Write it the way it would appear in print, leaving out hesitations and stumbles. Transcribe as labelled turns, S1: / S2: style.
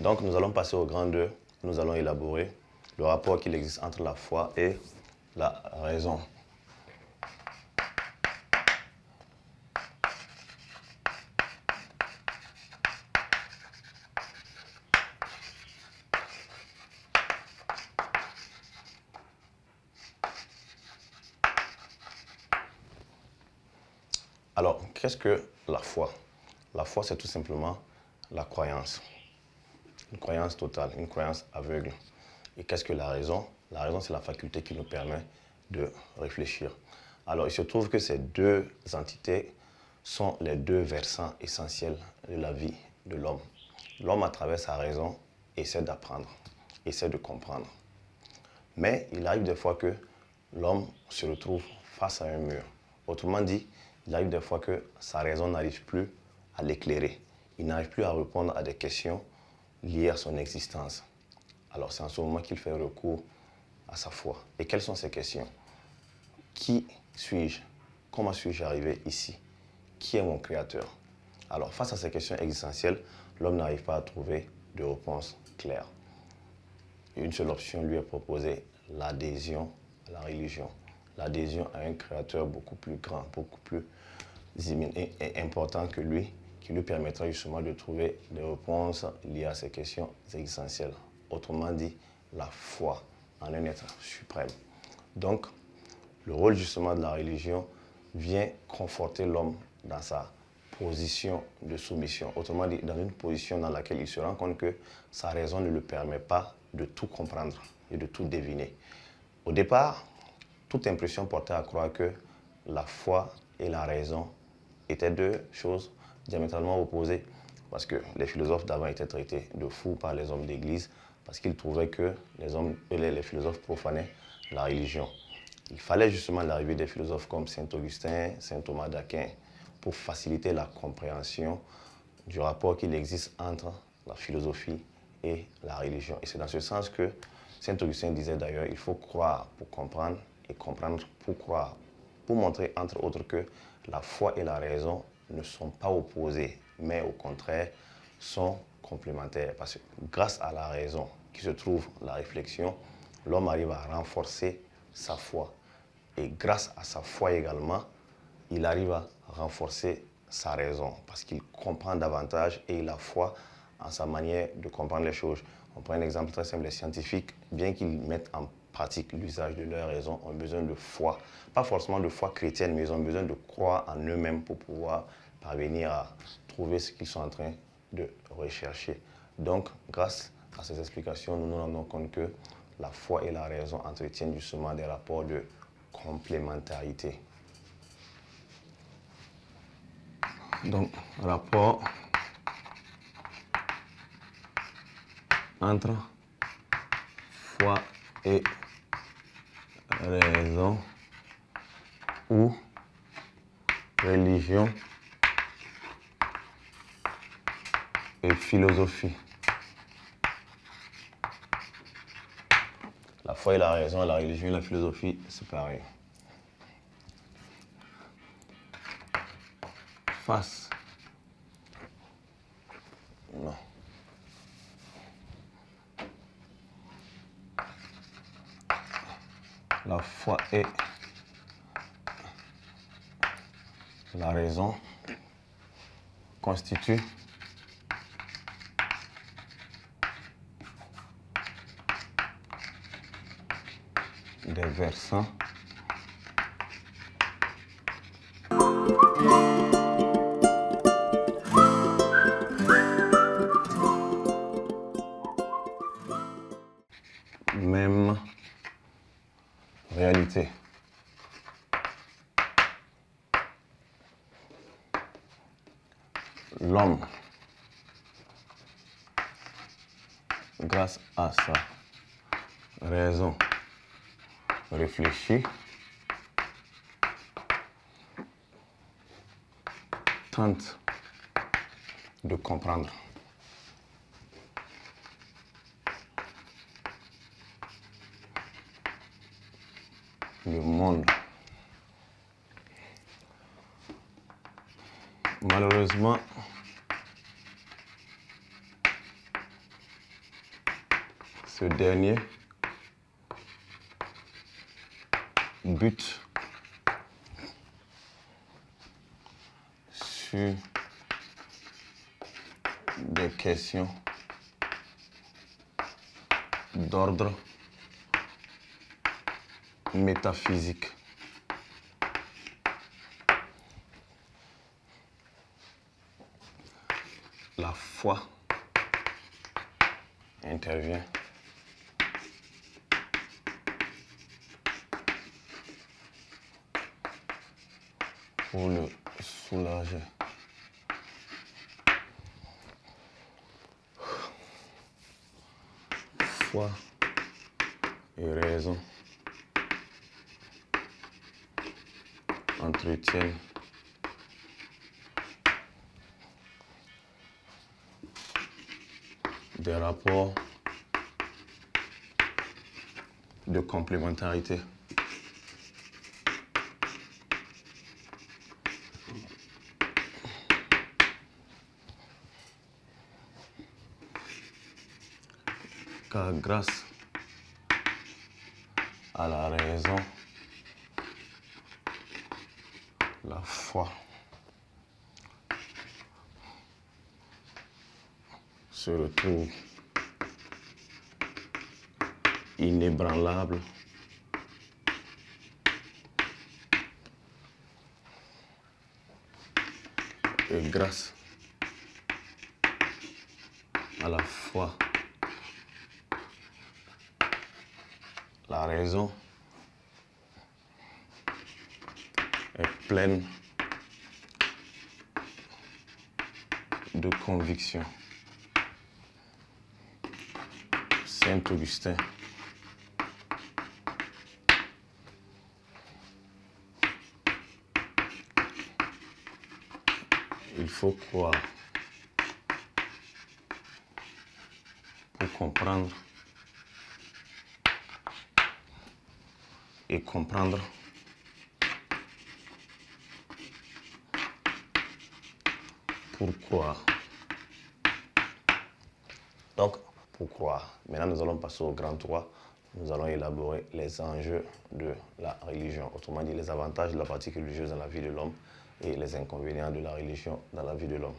S1: Donc, nous allons passer au grand 2. Nous allons élaborer le rapport qu'il existe entre la foi et la raison. Alors, qu'est-ce que la foi? La foi, c'est tout simplement la croyance. Une croyance totale, une croyance aveugle. Et qu'est-ce que la raison? La raison, c'est la faculté qui nous permet de réfléchir. Alors, il se trouve que ces deux entités sont les deux versants essentiels de la vie de l'homme. L'homme, à travers sa raison, essaie d'apprendre, essaie de comprendre. Mais il arrive des fois que l'homme se retrouve face à un mur. Autrement dit, il arrive des fois que sa raison n'arrive plus à l'éclairer. Il n'arrive plus à répondre à des questions liées à son existence. Alors c'est en ce moment qu'il fait recours à sa foi. Et quelles sont ces questions? Qui suis-je? Comment suis-je arrivé ici? Qui est mon créateur? Alors face à ces questions existentielles, l'homme n'arrive pas à trouver de réponse claire. Une seule option lui est proposée, l'adhésion à la religion. L'adhésion à un créateur beaucoup plus grand, beaucoup plus important que lui, qui lui permettra justement de trouver des réponses liées à ces questions existentielles. Autrement dit, la foi en un être suprême. Donc, le rôle justement de la religion vient conforter l'homme dans sa position de soumission. Autrement dit, dans une position dans laquelle il se rend compte que sa raison ne le permet pas de tout comprendre et de tout deviner. Au départ, toute impression portait à croire que la foi et la raison étaient deux choses diamétralement opposées, parce que les philosophes d'avant étaient traités de fous par les hommes d'église, parce qu'ils trouvaient que les philosophes profanaient la religion. Il fallait justement l'arrivée des philosophes comme Saint Augustin, Saint Thomas d'Aquin, pour faciliter la compréhension du rapport qu'il existe entre la philosophie et la religion. Et c'est dans ce sens que Saint Augustin disait d'ailleurs, il faut croire pour comprendre et comprendre pour croire, pour montrer entre autres que la foi et la raison ne sont pas opposées, mais au contraire sont complémentaires. Parce que grâce à la raison qui se trouve la réflexion, l'homme arrive à renforcer sa foi. Et grâce à sa foi également, il arrive à renforcer sa raison parce qu'il comprend davantage et il a foi en sa manière de comprendre les choses. On prend un exemple très simple, les scientifiques, bien qu'ils mettent en pratique l'usage de leur raison, ont besoin de foi. Pas forcément de foi chrétienne, mais ils ont besoin de croire en eux-mêmes pour pouvoir parvenir à trouver ce qu'ils sont en train de rechercher. Donc, grâce à ces explications, nous nous rendons compte que la foi et la raison entretiennent justement des rapports de complémentarité. Donc, rapport entre foi et raison ou religion et philosophie. La foi et la raison, la religion et la philosophie, c'est pareil. Face. Non. La foi et la raison constituent des versants même réalité. L'homme, grâce à sa raison réfléchie, tente de comprendre. Le monde. Malheureusement, Ce dernier bute sur des questions d'ordre métaphysique. La foi intervient pour le soulager. Foi et raison entretiennent des rapports de complémentarité. Car grâce à la raison, la foi se retrouve inébranlable et grâce à la foi, la raison est pleine de conviction. Saint Augustin il faut croire pour comprendre et comprendre pour croire. Donc, pour croire. Maintenant, nous allons passer au grand 3. Nous allons élaborer les enjeux de la religion. Autrement dit, les avantages de la pratique religieuse dans la vie de l'homme et les inconvénients de la religion dans la vie de l'homme.